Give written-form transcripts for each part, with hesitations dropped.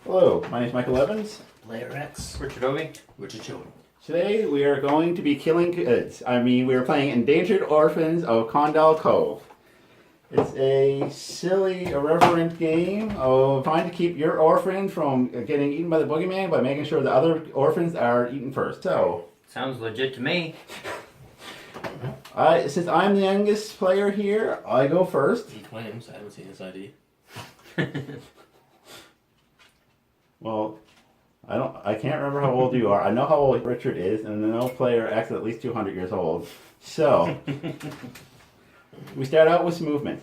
Hello, my name is Michael Evans. Player X. Richard Obi. Richard Children. Today we are going to be killing kids. We are playing Endangered Orphans of Condyle Cove. It's a silly, irreverent game of trying to keep your orphan from getting eaten by the Boogeyman by making sure the other orphans are eaten first. So, sounds legit to me. since I'm the youngest player here, I go first. He claims. I haven't seen his ID. Well, I can't remember how old you are. I know how old Richard is, and I know player X is at least 200 years old. So, we start out with some movement.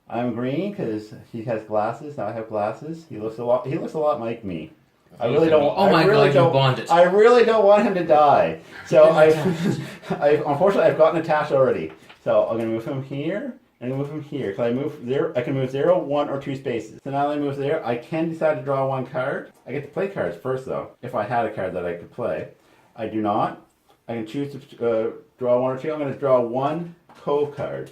I'm green because he has glasses. Now I have glasses. He looks a lot like me. I really don't. Oh my God! You bonded. I really don't want him to die. So unfortunately I've gotten attached already. So I'm gonna move him here and move him here. Cause I can move 0, 1, or 2 spaces. So now that I move there, I can decide to draw 1 card. I get to play cards first though. If I had a card that I could play, I do not. I can choose to draw 1 or 2. I'm gonna draw 1 Cove card.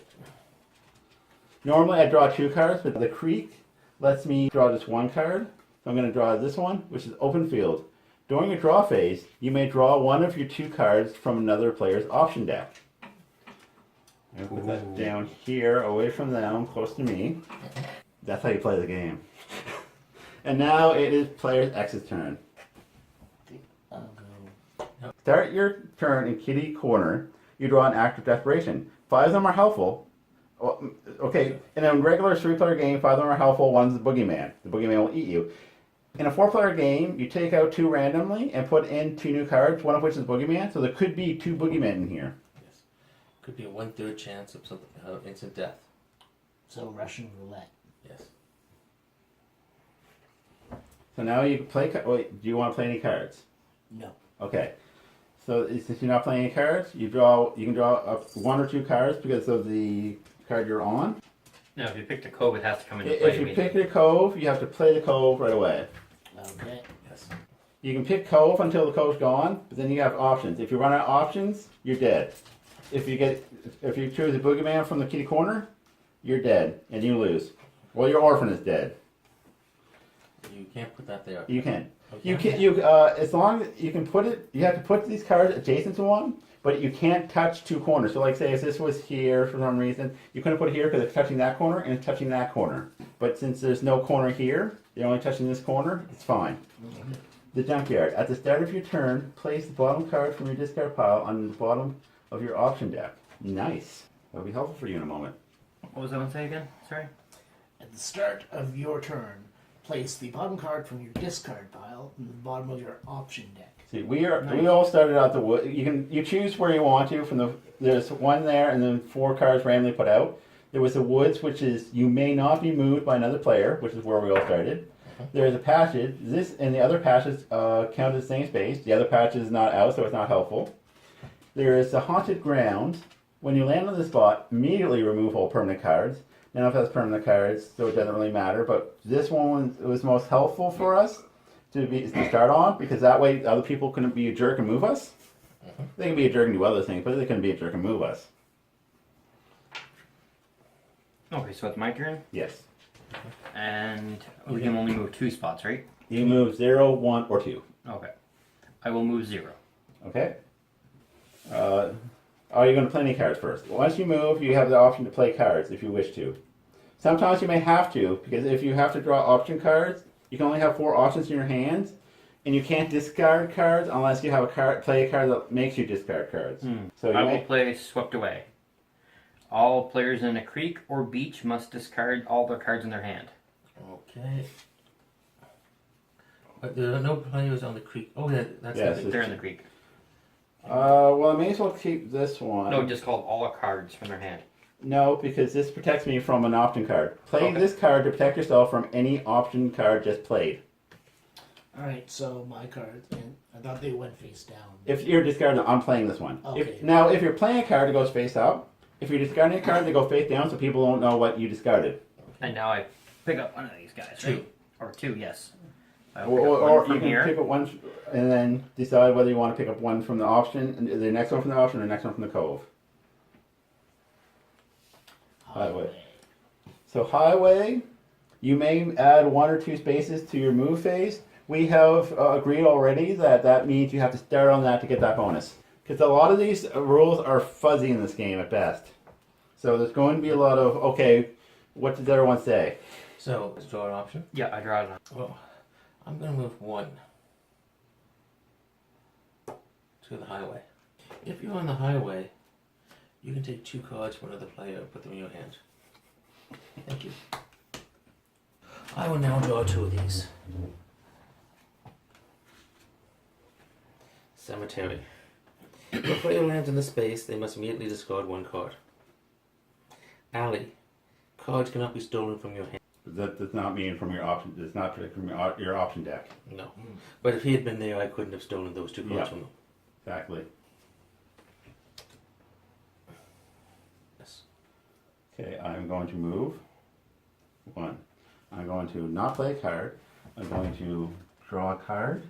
Normally I draw 2 cards, but the creek lets me draw just 1 card. So I'm going to draw this one, which is open field. During your draw phase, you may draw 1 of your 2 cards from another player's option deck. I'm going to put that down here, away from them, close to me. That's how you play the game. And now it is player X's turn. I'll go. Start your turn in kitty corner. You draw an act of desperation. 5 of them are helpful. Okay, in a regular 3-player game, 5 of them are helpful, 1's the Boogeyman. The Boogeyman will eat you. In a 4-player game, you take out 2 randomly and put in 2 new cards, one of which is Boogeyman, so there could be 2 Boogeymen in here. Yes. Could be a 1/3 chance of something, instant death. So Russian roulette. Yes. So now you play. Wait, do you want to play any cards? No. Okay. So since you're not playing any cards, you can draw up 1 or 2 cards because of the card you're on. No, if you picked a cove, it has to come into play. If you pick your cove, you have to play the cove right away. Okay. Yes. You can pick cove until the cove's gone, but then you have options. If you run out of options, you're dead. If you choose a Boogeyman from the kitty corner, you're dead and you lose. Well, your orphan is dead. You can't put that there. You can. Okay. You can. As long as you can put it, you have to put these cards adjacent to one, but you can't touch 2 corners. So, like, say if this was here for some reason, you couldn't put it here because it's touching that corner and it's touching that corner. But since there's no corner here, you're only touching this corner. It's fine. Mm-hmm. The junkyard. At the start of your turn, place the bottom card from your discard pile on the bottom of your option deck. Nice. That'll be helpful for you in a moment. What was that one say again? Sorry. At the start of your turn, place the bottom card from your discard pile in the bottom of your option deck. See, we all started out the wood. You choose where you want to from there's 1 there and then 4 cards randomly put out. There was the woods, which is you may not be moved by another player, which is where we all started. There's a passage. This and the other patches count as the same space. The other patch is not out, so it's not helpful. There is the haunted ground. When you land on the spot, immediately remove all permanent cards. Now if that's permanent cards, so it doesn't really matter. But this one was most helpful for us to start on, because that way other people couldn't be a jerk and move us. They can be a jerk and do other things, but they couldn't be a jerk and move us. Okay, so it's my turn, Yes. and we can only move 2 spots, right? You can move 0, 1, or 2. Okay. I will move 0. Okay. Are you going to play any cards first? Once you move, you have the option to play cards if you wish to. Sometimes you may have to, because if you have to draw option cards, you can only have 4 options in your hands, and you can't discard cards unless you have play a card that makes you discard cards. So I will play Swept Away. All players in a creek or beach must discard all their cards in their hand. Okay. But there are no players on the creek. Oh, yeah, that's Yes, the They're in the creek. Well, I may as well keep this one. No, just called all cards from their hand. No, because this protects me from an option card. Play Okay. this card to protect yourself from any option card just played. Alright, so my cards, and I thought they went face down. If you're discarding, I'm playing this one. Okay. If you're playing a card that goes face up, if you're discarding a card, they go face down so people don't know what you discarded. And now I pick up one of these guys, 2. right? Or 2, yes. I'll pick up Or one from you can here. pick up one and then decide whether you want to pick up one from the option, and the next one from the option, or the next one from the cove. Highway. So highway, you may add 1 or 2 spaces to your move phase. we have agreed already that means you have to start on that to get that bonus. Because a lot of these rules are fuzzy in this game at best. So there's going to be a lot of, okay, what does everyone say? So, is draw an option? Yeah, I draw it on. Well, I'm going to move 1 to the highway. If you're on the highway, you can take 2 cards from another player and put them in your hand. Thank you. I will now draw 2 of these. Cemetery. If a player lands in the space, they must immediately discard 1 card. Alley. Cards cannot be stolen from your hand. That does not mean from your option. It's not from your option deck. No. But if he had been there, I couldn't have stolen those 2 cards Yeah. from him. Exactly. Yes. Okay, I'm going to move 1. I'm going to not play a card. I'm going to draw a card.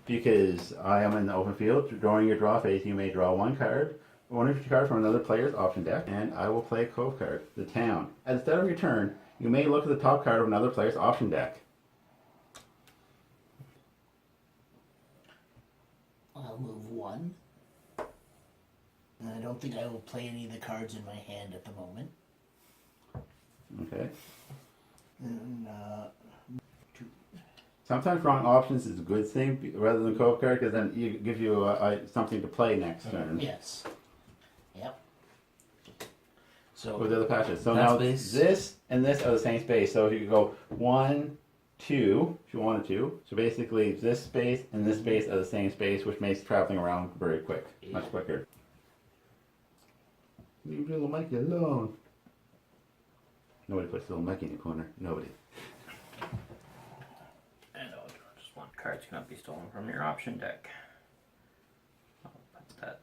Because I am in the open field, during your draw phase, you may draw 1 card, 1 or 2 cards from another player's option deck, and I will play a Cove card, the town. At the start of your turn, you may look at the top card of another player's option deck. I'll move 1. And I don't think I will play any of the cards in my hand at the moment. Okay. And, Sometimes wrong options is a good thing rather than Cove card, because then it gives you something to play next turn. yes. Yep. So, With the other patches. So That now space. this and this are the same space. So if you could go 1, 2, if you wanted to. So basically this space and this space are the same space, which makes traveling around very quick. Much quicker. Leave little Mikey alone. Nobody puts little Mikey in the corner. Nobody. And I'll draw just 1. Cards cannot be stolen from your option deck. I'll put that.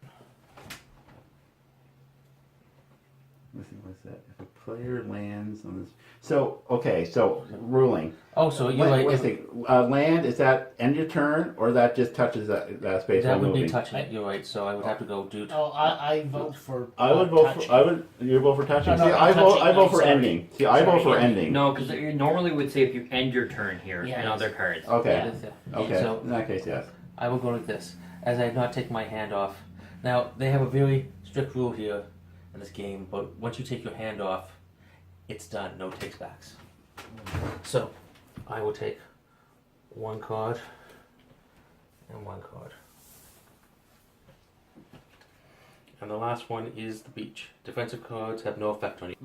Let's see, what's that? If a player lands on this. So, okay, so ruling. oh, so you're right. Wait a second. Land, is that end your turn, or that just touches that space That while would be moving? touching it. You're right. So I would have to go do. Oh, I vote for. I would vote touching. for. I would. You vote for touching. No, See, no, I vote. touching, I vote no, for sorry. ending. See, I vote for Sorry. ending. No, because you normally would say if you end your turn here Yes. and other cards. Okay. Yeah. Okay. So In that case, yes. I will go like this, as I have not taken my hand off. Now they have a very strict rule here in this game, but once you take your hand off, it's done. No takes backs. So I will take 1 card and 1 card. And the last one is the beach. Defensive cards have no effect on you.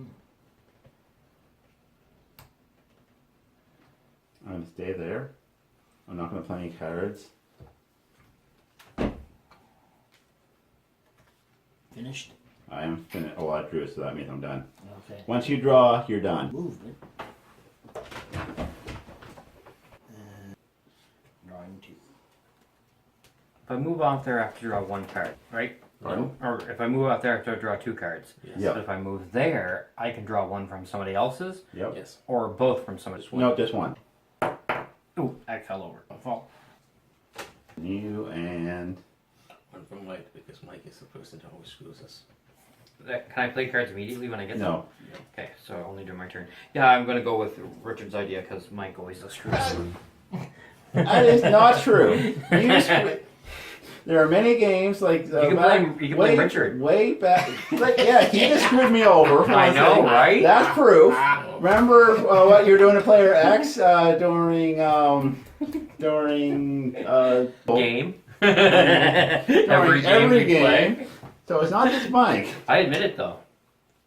I'm gonna stay there. I'm not gonna play any cards. Finished. I am finished. Oh, I drew, so that means I'm done. Okay. Once you draw, you're done. Movement. Drawing 2. If I move off there, I have to draw 1 card, right? Pardon? Or if I move out there, I have to draw 2 cards. Yes. Yep. But if I move there, I can draw 1 from somebody else's, Yep. Yes. or both from somebody. Just 1. No, just 1. Ooh, I fell over. My fault. You and 1 from Mike, because Mike is the person who always screws us. Can I play cards immediately when I get them? no. Okay, so I only do my turn. Yeah, I'm gonna go with Richard's idea because Mike always does screws. That is not true. You just, there are many games like You can blame Richard. Way back. Like, yeah, he just screwed me over. For I one know, thing. right? That's proof. Remember what you were doing to player X during Game. during every we game. play. So it's not just Mike. I admit it though.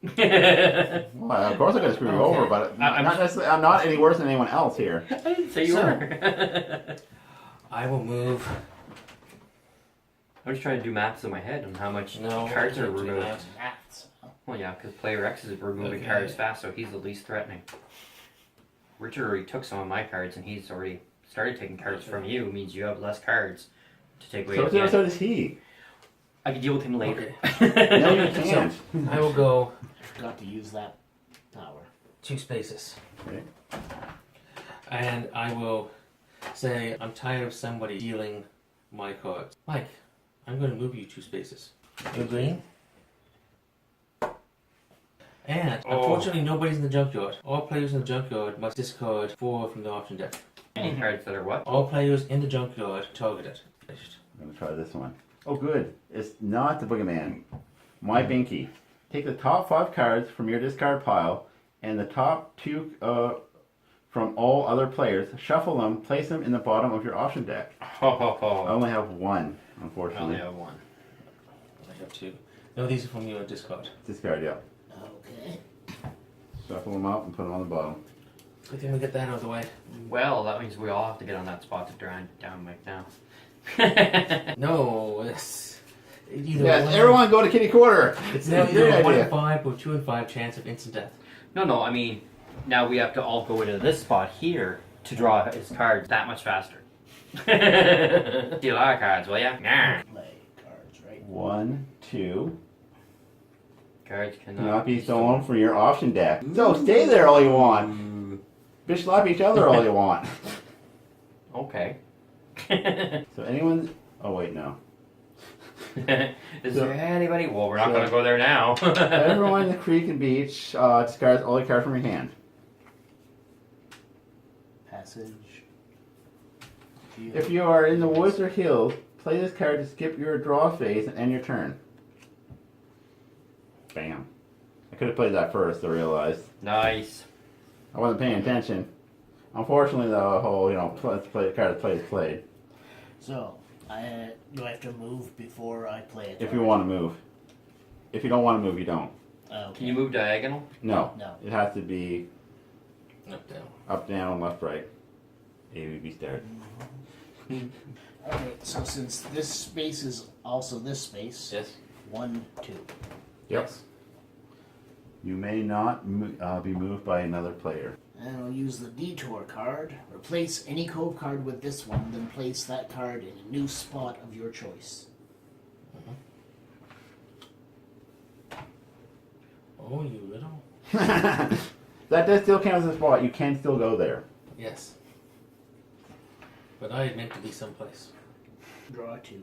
Well, of course I'm going to screw you Okay. over, but I'm- not necessarily. I'm not any worse than anyone else here. I didn't say you So- were. I will move. I'm just trying to do maths in my head on how much No, cards I are can't do removed. that. Maths. Well, yeah, because player X is removing Okay. cards fast, so he's the least threatening. Richard already took some of my cards, and he's already started taking cards from you. Means you have less cards to take away. So, at the end. so does he. I can deal with him later. No, you can't. I will go I forgot to use that power. 2 spaces. Okay. And I will say, I'm tired of somebody dealing my cards. Mike, I'm going to move you 2 spaces. You agree? And Oh. unfortunately, nobody's in the junkyard. All players in the junkyard must discard 4 from the option deck. Any cards that are what? All players in the junkyard targeted. Finished. I'm gonna try this one. Oh, good. It's not the Boogeyman. My Binky. Take the top 5 cards from your discard pile and the top 2 from all other players. Shuffle them, place them in the bottom of your option deck. Ho ho ho. I only have one, I unfortunately. only have one. I have 2. No, these are from your discard. Discard, yeah. Okay. Shuffle them out and put them on the bottom. Good thing we get that out of the way. Well, that means we all have to get on that spot to drown down Mike now. No, it's either Yes, one, everyone go to Kitty Quarter. It's now either Great a 1 idea. in 5 or 2 in 5 chance of instant death. No, I mean, now we have to all go into this spot here to draw his cards that much faster. Steal our cards, will ya? Nah. Play cards, right? 1, 2. Cards Cannot be stolen from your option deck. So stay there all you want. Bitch slap each other all you want. Okay. So anyone... Oh wait, no. Is there anybody? Well, we're not So- going to go there now. Everyone in the creek and beach discards all your cards from your hand. Passage. If you are in the woods or hills, play this card to skip your draw phase and end your turn. Bam. I could have played that first, I realized. Nice. I wasn't paying attention. Unfortunately, the whole, card is played. So, do I have to move before I play it? If you want to move. If you don't want to move, you don't. Okay. Can you move diagonal? No. No. It has to be Up, down. up, down, left, right. A, B, B, start. Okay, so since this space is also this space, Yes. 1, 2. Yep. Yes. You may not be moved by another player. And I'll use the Detour card. Replace any cove card with this one, then place that card in a new spot of your choice. Oh, you little. That does still count as a spot. You can still go there. Yes. But I meant to be someplace. Draw 2.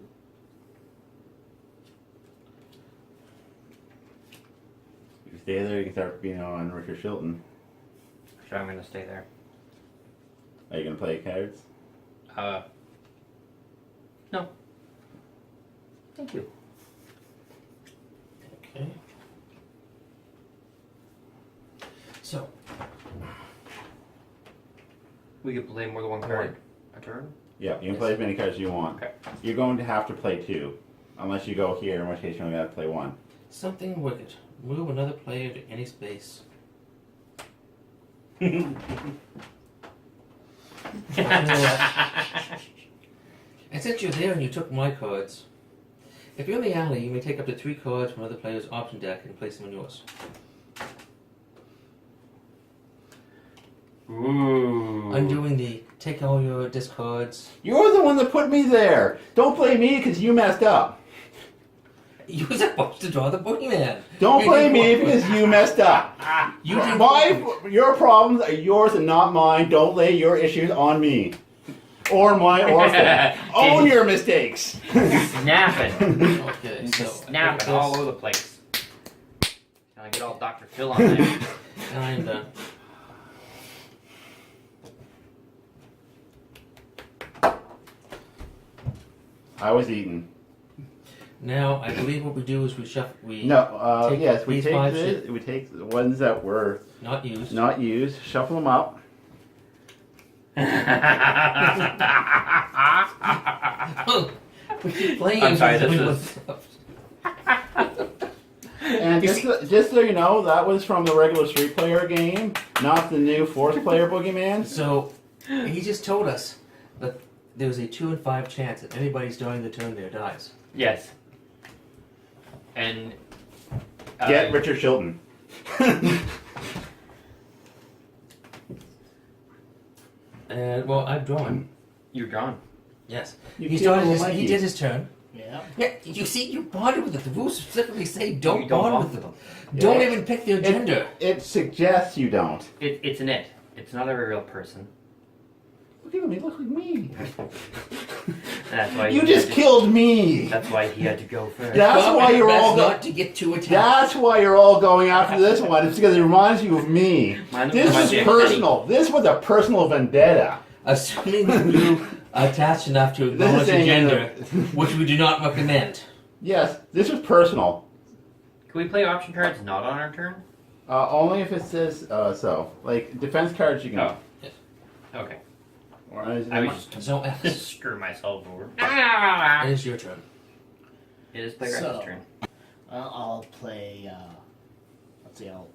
If you stay there, you can start being on Richard Shilton. Sure, I'm going to stay there. Are you going to play cards? No. Thank you. Okay. So, We could play more than one card a turn? Yeah, you can Yes. play as many cards as you want. Okay. You're going to have to play 2. Unless you go here, in which case you only have to play 1. something wicked. Move another player to any space. And since you're there and you took my cards, if you're in the alley, you may take up to 3 cards from another player's option deck and place them in yours. Ooh. I'm doing the take all your discards. You're the one that put me there! Don't blame me because you messed up. You were supposed to draw the boogeyman. Don't You blame did me what- because you messed up. You did Your problems are yours and not mine. Don't lay your issues on me. Or my orphan. Own your mistakes. Snapping. Okay, so Snapping all over the place. Can I get all Dr. Phil on there? I'm done. I was eating. Now I believe what we do is we shuffle. We No, Take yes, we these take 5 this, we take the ones that were not used. not used, shuffle them up. We keep playing. I'm sorry, until this everyone's- And just so you know, that was from the regular Street Player game, not the new Force Player Boogeyman. So he just told us that there's a 2 in 5 chance that anybody starting the turn there dies. Yes. And Get Richard Shilton. And well, I've drawn. you're drawn. Yes, You he killed started. little He Mikey. did his turn. Yeah. Yeah, you see, you bonded with it. The rules specifically say don't, You don't bond bond with with them. Don't Yeah. even pick their gender. It suggests you don't. It's an it. It's not a real person. Look at me, look like me. That's why You he just had to- killed me. That's why he had to go first. That's why you're Best all not to get too attached. That's why you're all going after this one. It's because it reminds you of me. Mine This reminds is me of personal. This was a personal vendetta. Assuming you are attached enough to acknowledge the saying gender, which we do not recommend. Yes, this is personal. Can we play option cards not on our turn? Only if it says so. Like defense cards, you can. Oh. Okay. Or, I was just So, screw myself over. it is your turn. It is Playgrass's turn. I'll play. Let's see. I'll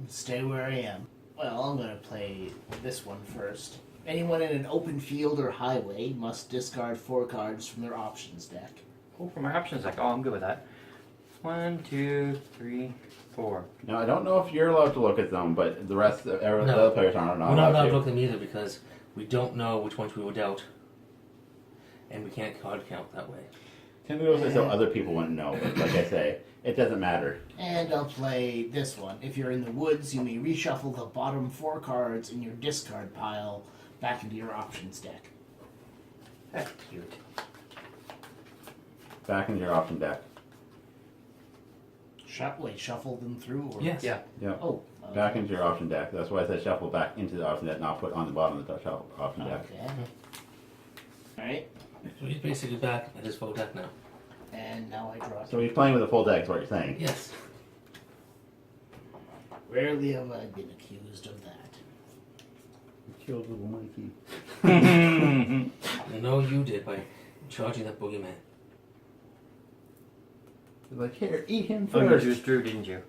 stay where I am. Well, I'm gonna play this one first. Anyone in an open field or highway must discard 4 cards from their options deck. Oh, for my options deck. Oh, I'm good with that. 1, 2, 3, 4. Now I don't know if you're allowed to look at them, but the rest of the No. other players aren't We're not allowed allowed to to. look at them either because we don't know which ones we were dealt. And we can't card count that way. Typically, so other people wouldn't know. But like I say, it doesn't matter. And I'll play this one. If you're in the woods, you may reshuffle the bottom 4 cards in your discard pile back into your options deck. That's cute. Back into your option deck. Shuffle them through? Or... Yes. Yeah. Yeah. Oh. Back into your option deck. That's why I said shuffle back into the option deck, not put on the bottom of the shuffle option deck. Okay. Alright. So he's basically back at his full deck now. And now I draw. So he's playing with a full deck, is what you're saying. Yes. Rarely have I been accused of that. Killed little Mikey. No, you did by charging that boogeyman. He's like, here, eat him Oh, you first. just drew, didn't you?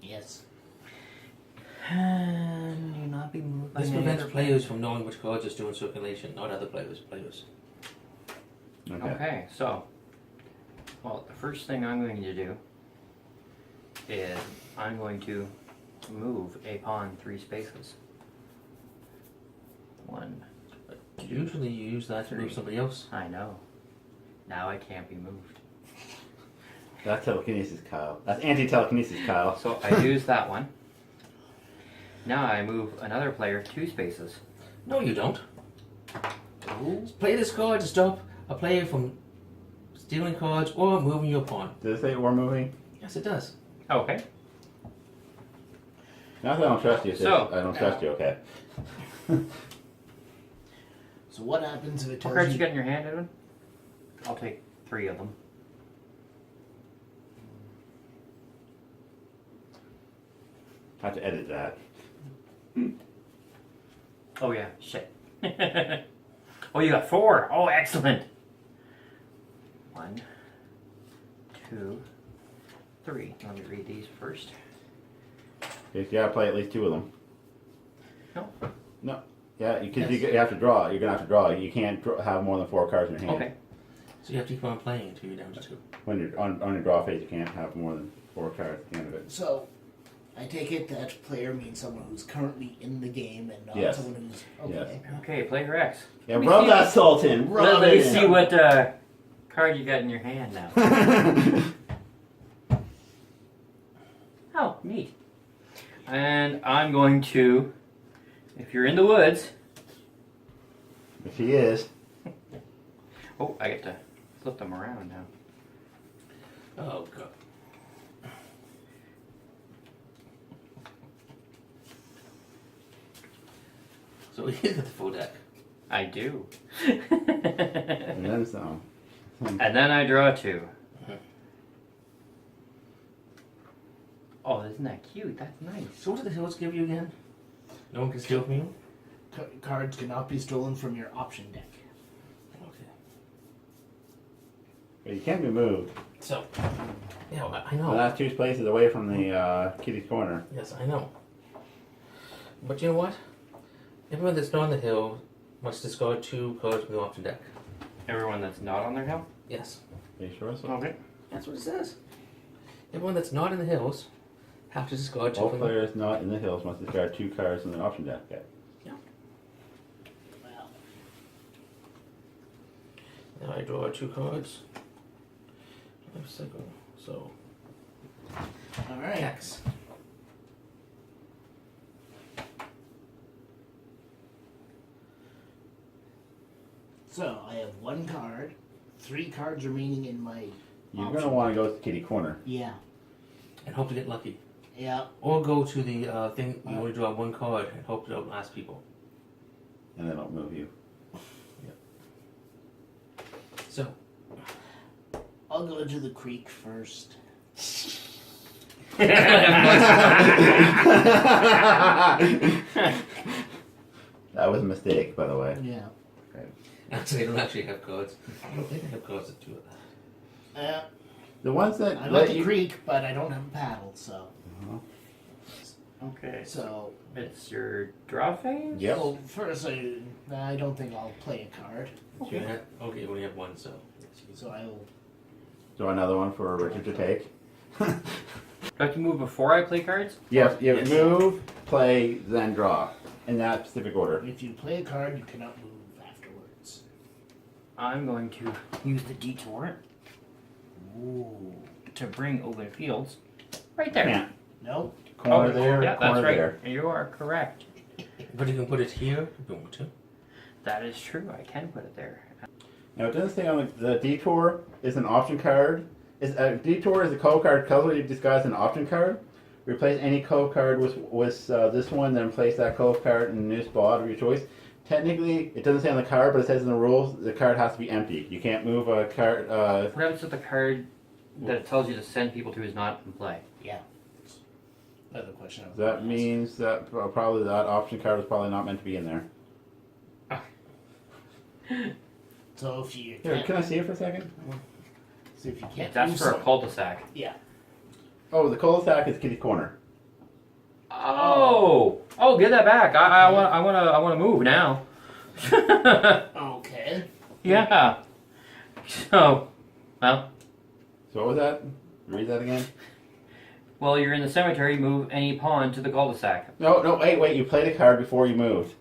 Yes. And you not be moved by This any prevents other- players from knowing which cards are still in circulation, not other players. Okay. Okay, so, well, the first thing I'm going to do is I'm going to move a pawn 3 spaces. 1. Usually you use that to move somebody else. I know. Now I can't be moved. That's telekinesis, Kyle. That's anti-telekinesis, Kyle. So I use that one. Now I move another player 2 spaces. No, you don't. Play this card to stop a player from stealing cards or moving your pawn. Does it say we're moving? Yes, it does. Okay. Not that I don't trust you. It's So- just I don't trust you, okay? So what happens if it What tells cards you... you got in your hand, Edwin? I'll take 3 of them. I have to edit that. Oh yeah, shit. Oh, you got 4. Oh, excellent. 1, 2, 3. Let me read these first. You gotta play at least 2 of them. No. No. Yeah, because Yes. you have to draw. You're gonna have to draw. You can't have more than 4 cards in your hand. Okay. So you have to keep on playing until you're down to 2. When you're on your draw phase, you can't have more than 4 cards at the end of it. So, I take it that player means someone who's currently in the game and not Yes. someone who's... Okay. Okay, player X. Yeah, Let me rub see that salt in. Rub Let it me in. see what card you got in your hand now. Oh, neat. And I'm going to, if you're in the woods, If he is. oh, I get to flip them around now. Oh, God. So he's got the full deck. I do. And then some. And then I draw 2. Oh, isn't that cute? That's nice. So what did the hills give you again? No one can steal from you? Cards cannot be stolen from your option deck. Okay. But you can't be moved. So, yeah, I The know. last 2 places away from the kitty's corner. Yes, I know. But you know what? Everyone that's not on the hill must discard 2 cards from the option deck. Everyone that's not on their hill? Yes, Are you sure? So Okay. that's what it says. Everyone that's not in the hills have to discard 2 all from the... players not in the hills must discard 2 cards from their option deck. Okay. Well, Now I draw 2 cards. So, alright. X. So, I have 1 card, 3 cards remaining in my You're option gonna want to go to the kitty corner. Yeah. And hope to get lucky. Yeah. Or go to the thing, you only draw 1 card and hope to outlast people. and then I'll move you. So, I'll go to the creek first. That was a mistake, by the way. Yeah. actually, I don't actually have cards. I don't think I have cards that do it. The ones that I'm let at the you... creek, but I don't have a paddle, so. Okay. So. It's your draw phase? Yep. Well, first, I don't think I'll play a card. Okay, you only have one, so. So I will. So another one for Richard to take. Do I have to move before I play cards? Yes, you Yes. move, play, then draw. In that specific order. If you play a card, you cannot move afterwards. I'm going to use the Detour Ooh. to bring open fields right there. Can't. Nope. Corner there, yeah, corner that's right. there. You are correct. But you can put it here if you want to. That is true. I can put it there. Now it doesn't say on the Detour is an option card. Detour is a code card colorfully disguised as an option card. Replace any code card with this one, then place that code card in a new spot of your choice. Technically, it doesn't say on the card, but it says in the rules the card has to be empty. You can't move a card. What happens if the card that it tells you to send people to is not in play? Yeah. Another question. I was That gonna means that probably that option card is probably not meant to be in there. ask. So if you Here, can't, can I see it for a second? so if you can't That's do for a something- cul-de-sac. Yeah. Oh, the cul-de-sac is kitty corner. Oh, get that back. I want to move now. Okay. Yeah. So, well, So what was that? Read that again. well, you're in the cemetery. Move any pawn to the cul-de-sac. No, wait. You played a card before you moved.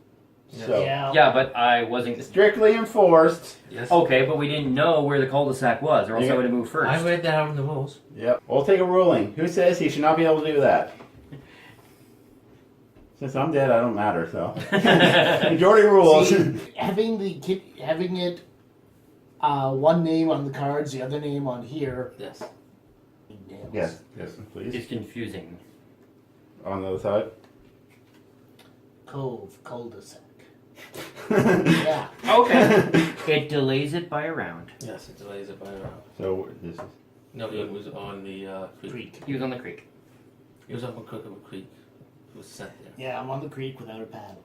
So Yeah. Yeah, but I wasn't. strictly enforced. Yes. Okay, but we didn't know where the cul-de-sac was, or else Yeah. I would have moved first. I read that out in the rules. Yep. We'll take a ruling. Who says he should not be able to do that? Since I'm dead, I don't matter. So majority rules. See, having it one name on the cards, the other name on here. Yes. Yes, please. It's confusing. On the other side. Cove, cul-de-sac. Yeah. Okay. It delays it by a round. Yes, it delays it by a round. So this is. No, it was on the creek. Creek. He was on the creek. It was up on Cookable Creek. It was set there. Yeah, I'm on the creek without a paddle.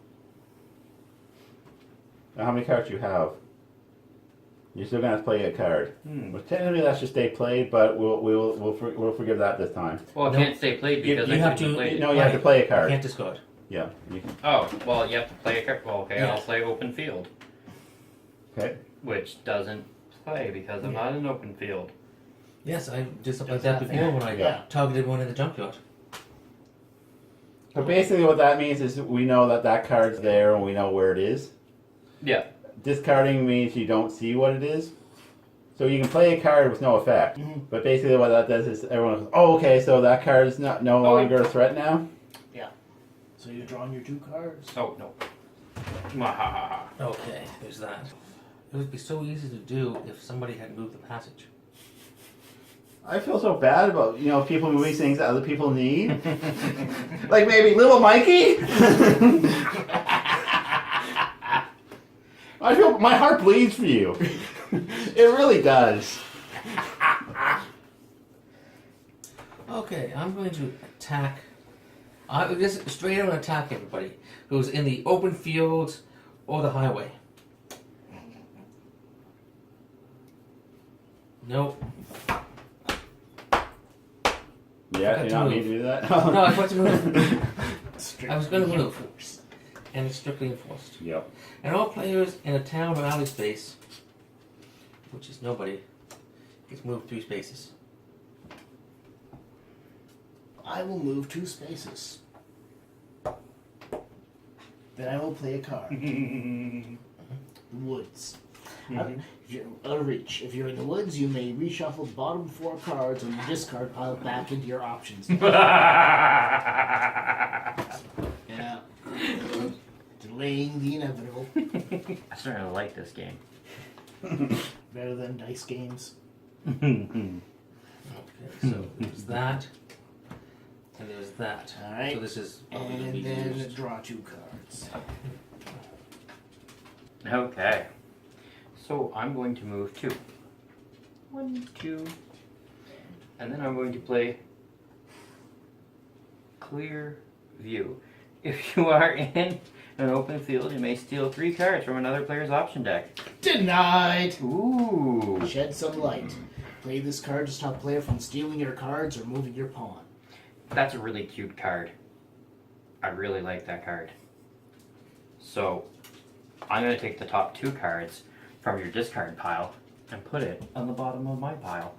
Now, how many cards you have? You're still gonna have to play a card. Well, technically that's just stay played, but we'll forgive that this time. Well, it No. can't stay played because You I have couldn't to- play it. No, you have to play a You card. can't discard. Yeah. Oh, well, you have to play a card. Well, okay, I'll Yes. play open field, Okay. which doesn't play because I'm not in open field. Yes, I did something like Does that that before when I Yeah. targeted one in the junkyard. So basically, what that means is we know that card's there and we know where it is. Yeah. Discarding means you don't see what it is. So you can play a card with no effect. Mhm. But basically, what that does is everyone goes, "Oh, okay, so that card is no longer a threat now." So you're drawing your 2 cards. Oh no. Mwahaha. Okay, there's that. It would be so easy to do if somebody had moved the passage. I feel so bad about people moving things that other people need. Like maybe little Mikey. I feel my heart bleeds for you. It really does. Okay, I'm going to attack. I just straight out attack everybody who's in the open fields or the highway. Nope. Yeah, to you not move. me to do that. No, I want to move. I was going to move. Enforced. And it's strictly enforced. Yep. And all players in a town or alley space, which is nobody, gets moved 3 spaces. I will move 2 spaces. Then I will play a card. Woods. If you're out of reach. If you're in the woods, you may reshuffle the bottom 4 cards on your discard pile back into your options. Yeah. Delaying the inevitable. I'm starting to like this game. Better than dice games. Okay, so there's that. And there's that. Alright. So this is probably going to And be then used. draw 2 cards. Okay. So I'm going to move 2. 1, 2. And then I'm going to play Clear View. If you are in an open field, you may steal 3 cards from another player's option deck. Denied! Ooh. Shed some light. Play this card to stop player from stealing your cards or moving your pawn. That's a really cute card. I really like that card. So, I'm going to take the top 2 cards from your discard pile and put it on the bottom of my pile.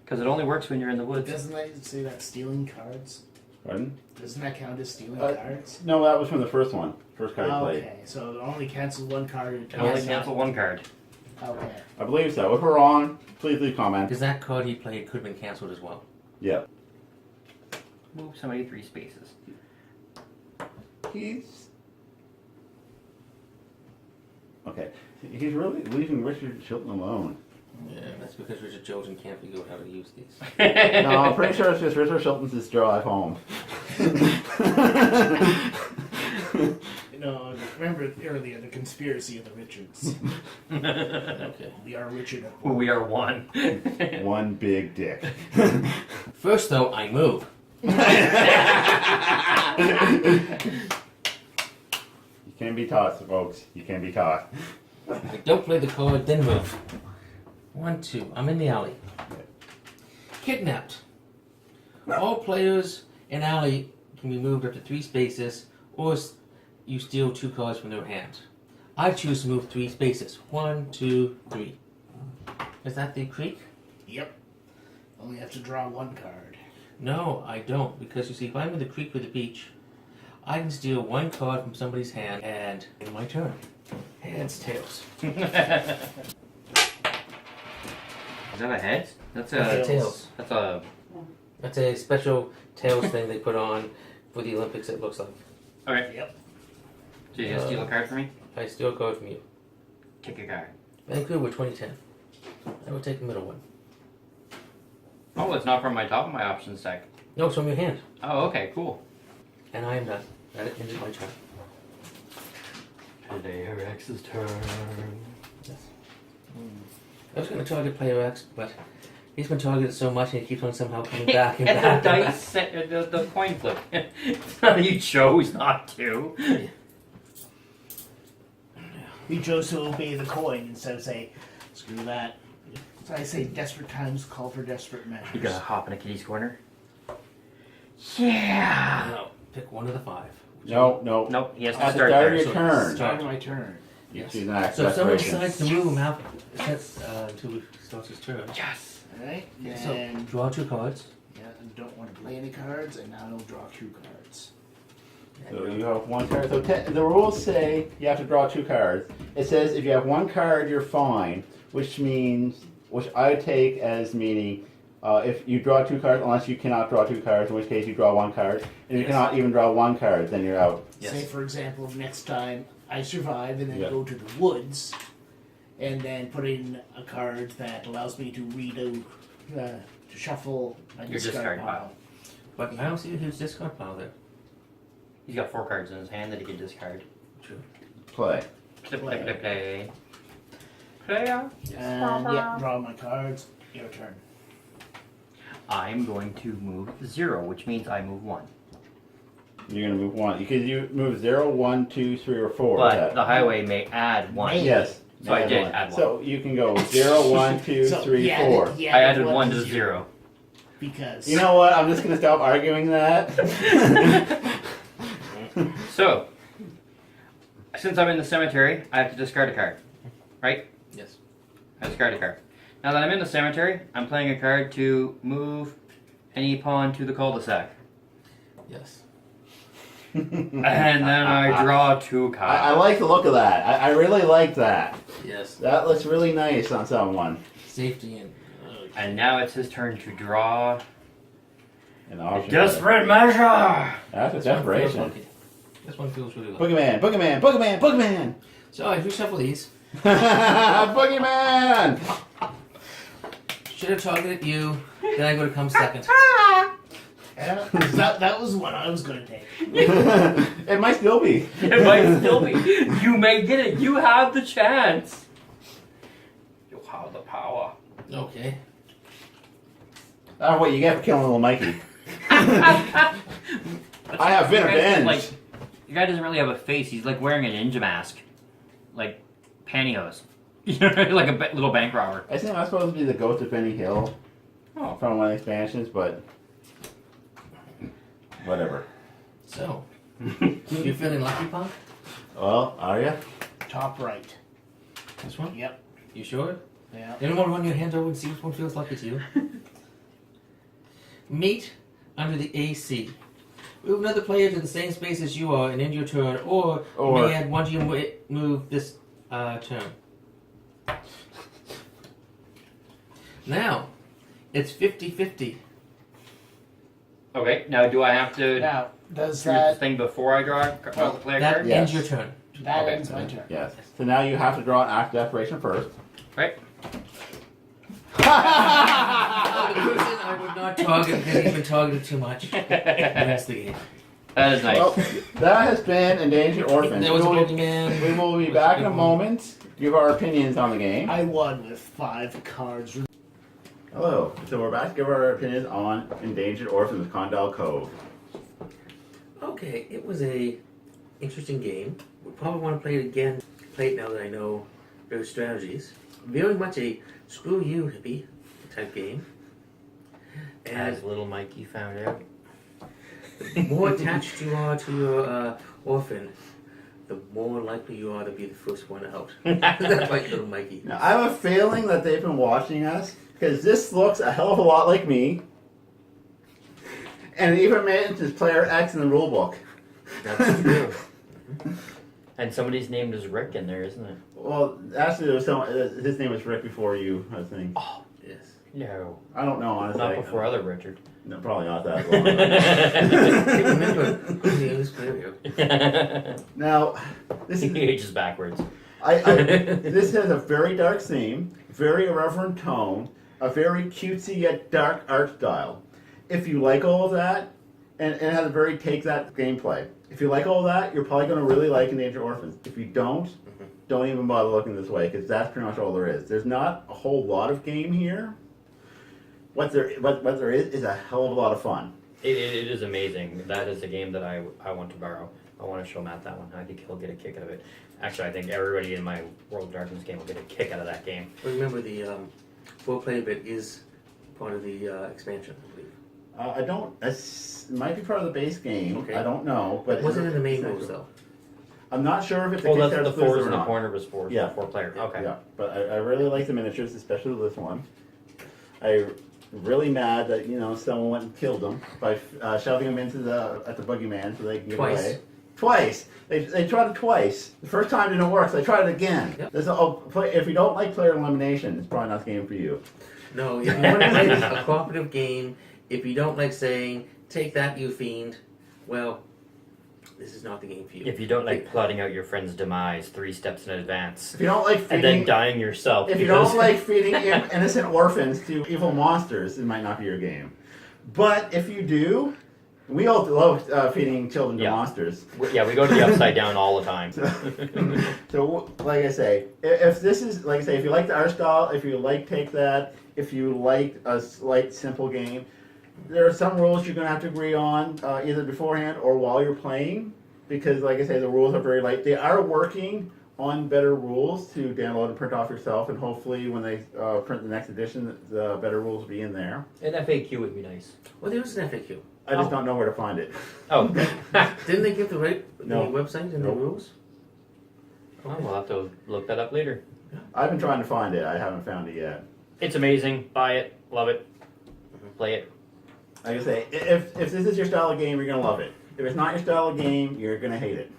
Because it only works when you're in the woods. Doesn't that say that's stealing cards? Pardon? Doesn't that count as stealing cards? No, that was from the first one. First card I played. Okay, so only cancel 1 card. It only cancel 1 card. Okay. I believe so. If we're wrong, please leave comments. Because that card he played could have been cancelled as well. Yeah. Move somebody 3 spaces. He's... Okay. He's really leaving Richard Chilton alone. Yeah, that's because Richard Chilton can't figure out how to use these. No, I'm pretty sure it's just Richard Chilton's drive home. No, remember earlier the conspiracy of the Richards. Okay. We are Richard. We are 1. One big dick. First, though, I move. You can be taught, folks. You can be taught. I don't play the card, then move. 1, 2. I'm in the alley. Kidnapped. All players in alley can be moved up to 3 spaces, or you steal 2 cards from their hand. I choose to move 3 spaces. 1, 2, 3. Is that the creek? Yep. Only have to draw 1 card. No, I don't, because you see, if I'm in the creek or the beach, I can steal 1 card from somebody's hand, and in my turn, heads, tails. Is that a head? That's That's a tails. That's a. That's a special tails thing they put on for the Olympics, it looks like. Okay. Yep. So you gonna steal a card from me? I steal a card from you. Kick a card. Vancouver 2010. I will take the middle one. Oh, it's not from my top of my options deck. No, it's from your hand. Oh, okay, cool. And I am done. That ended my turn. Player X's turn. Yes. I was going to target player X, but he's been targeted so much and he keeps on somehow coming back and And back. the and dice, the coin flip. It's not you chose not to. We chose to obey the coin instead of say, screw that. So I say desperate times call for desperate measures. You gotta hop in a kitty's corner. Yeah. No, pick one of the 5. No, no. Nope. He has to At the start start of there. your So turn. Start my turn. You Yes. choose an act So if someone desperation. decides to move him out, that's until he starts his turn. Yes. Alright, So and draw 2 cards. yeah, I don't want to play any cards, and now I'll draw 2 cards. So you have 1 card. So the rules say you have to draw 2 cards. It says if you have 1 card, you're fine, which I take as meaning if you draw 2 cards, unless you cannot draw 2 cards, in which case you draw 1 card. And if you Yes. cannot even draw 1 card, then you're out. Yes. Say, for example, next time I survive and then Yeah. go to the woods, and then put in a card that allows me to read out, to shuffle my Your discard pile. But I don't see his discard pile there. He's got 4 cards in his hand that he can discard. True. Play. Play, play, play, play. Player. And yeah, draw my cards. Your turn. I'm going to move 0, which means I move 1. You're going to move 1. Because you move 0, 1, 2, 3, or 4. But Yeah. the highway may add 1. Yes. So I did add 1. So you can go 0, 1, 2, So, 3, yeah, 4. yeah, I added 1 to to 0. Because You know what? I'm just going to stop arguing that. So, since I'm in the cemetery, I have to discard a card. Right? Yes. I discard a card. Now that I'm in the cemetery, I'm playing a card to move any pawn to the cul-de-sac. Yes. And then I draw 2 cards. I like the look of that. I really like that. Yes. That looks really nice on someone. Safety and. And now it's his turn to draw An a option. desperate measure! That's a This one feels desperation. lucky. This one feels really lucky. Boogeyman, Boogeyman, Boogeyman, Boogeyman! So I reshuffle these. Boogeyman! Should have targeted you. Then I would have come second. Yeah, that was what I was going to take. It might still be. It might still be. You may get it. You have the chance. You have the power. Okay. Oh, what you get for killing little Mikey? I have been avenged. Like, the guy doesn't really have a face. He's like wearing a ninja mask, like pantyhose. You know, like a little bank robber. I think I'm supposed to be the ghost of Benny Hill from one of the expansions, but whatever. So, you feeling lucky, Punk? Well, are you? Top right. This one? Yep. You sure? Yeah. Anyone run your hands over and see which one feels lucky to you? Meet under the AC. Move another player to the same space as you are and end your turn, or you may add one to your move this turn. Now, it's 50-50. Okay, now do I have to Now, does do this that thing before I draw a play a That card? Yeah. ends your turn. that Okay. ends my turn? Yes. So now you have to draw an act of desperation first. Right. The person I would not target because he's been targeted too much. That's the game. That is nice. Well, that has been Endangered Orphans. There was a we will, Boogeyman. we will be back in a moment. Give our opinions on the game. I won with 5 cards. Hello. So we're back to give our opinions on Endangered Orphans, Condyle Cove. Okay, it was a interesting game. We probably want to play it again. Play it now that I know those strategies. Very much a screw you hippie type game. And As little Mikey found out. the more attached you are to your orphan, the more likely you are to be the first one out. That's like little Mikey. Now, I have a feeling that they've been watching us because this looks a hell of a lot like me. And it even mentions player X in the rulebook. That's true. And somebody's name is Rick in there, isn't it? Well, actually, there was someone, his name was Rick before you, I think. Oh, Yes. no. I don't know, honestly. Not before other Richard. No, probably not that long. Hey, remember, I'm the youngest player here. Now, this He is ages backwards. this has a very dark theme, very irreverent tone, a very cutesy yet dark art style. If you like all of that, and it has a very take that gameplay. If you like all of that, you're probably going to really like Endangered Orphans. If you don't even bother looking this way, because that's pretty much all there is. There's not a whole lot of game here. What there is a hell of a lot of fun. It is amazing. That is a game that I want to borrow. I want to show Matt that one. I think he'll get a kick out of it. Actually, I think everybody in my World of Darkness game will get a kick out of that game. Remember, the 4-player bit is part of the expansion, I believe. I don't. It might be part of the base game. Okay. I don't know, but It wasn't in the main rules, though. I'm not sure if it's a Oh, that's Kickstarter the exclusive fours or in the not. corner was four. Yeah. 4-player. Okay. Yeah, but I really like the miniatures, especially this one. I'm really mad that someone went and killed them by shoving them into the Boogeyman so they can get Twice. away. Twice. They tried it twice. The first time didn't work, so they tried it again. Yep. If you don't like player elimination, it's probably not the game for you. No, if you want to play a cooperative game, if you don't like saying, take that, you fiend, well, this is not the game for you. If you don't like plotting out your friend's demise 3 steps in advance If you don't like and then feeding, dying yourself, if you because- don't like feeding innocent orphans to evil monsters, it might not be your game. But if you do, we all love feeding children to Yeah. monsters. yeah, we go to the upside down all the time. So, like I say, if this is, like I say, if you like the art style, if you like Take That, if you like a light, simple game, there are some rules you're going to have to agree on either beforehand or while you're playing, because, like I say, the rules are very light. They are working on better rules to download and print off yourself, and hopefully when they print the next edition, the better rules will be in there. An FAQ would be nice. Well, there is an FAQ. I just don't know where to find it. Oh. Didn't they give the No. website and Nope. the rules? Well, we'll have to look that up later. I've been trying to find it. I haven't found it yet. It's amazing. Buy it. Love it. Play it. Like I say, if this is your style of game, you're going to love it. If it's not your style of game, you're going to hate it.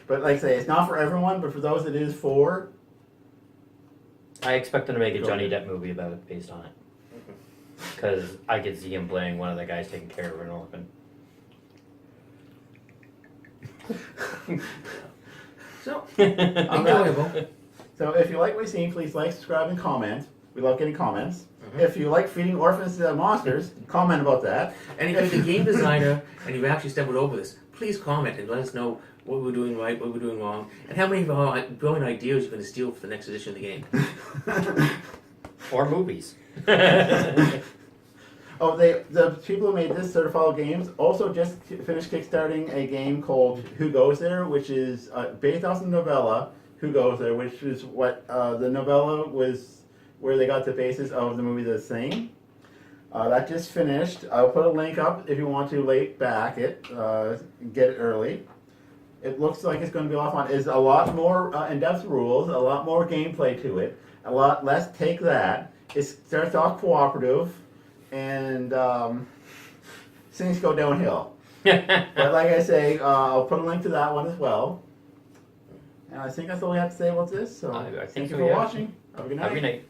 But like I say, it's not for everyone, but for those it is for, I expect them to make a Go Johnny ahead. Depp movie about it, based on it. Because I could see him playing one of the guys taking care of an orphan. So, I'm enjoyable. So if you like what you've seen, please like, subscribe, and comment. We love getting comments. if you like feeding orphans to monsters, comment about that. And if you're the game designer and you've actually stumbled over this, please comment and let us know what we're doing right, what we're doing wrong, and how many of our brilliant ideas you're going to steal for the next edition of the game. Or movies. Oh, the people who made this Certified Games also just finished kickstarting a game called Who Goes There, which is based off the novella Who Goes There, which is what the novella was, where they got the basis of the movie The Thing. That just finished. I'll put a link up if you want to back it, get it early. It looks like it's going to be a lot of fun. There's a lot more in-depth rules, a lot more gameplay to it, a lot less take that. It starts off cooperative, and things go downhill. But like I say, I'll put a link to that one as well. And I think that's all we have to say about this. So I think thank you so, for yeah. watching. Have a good night. Have a good night.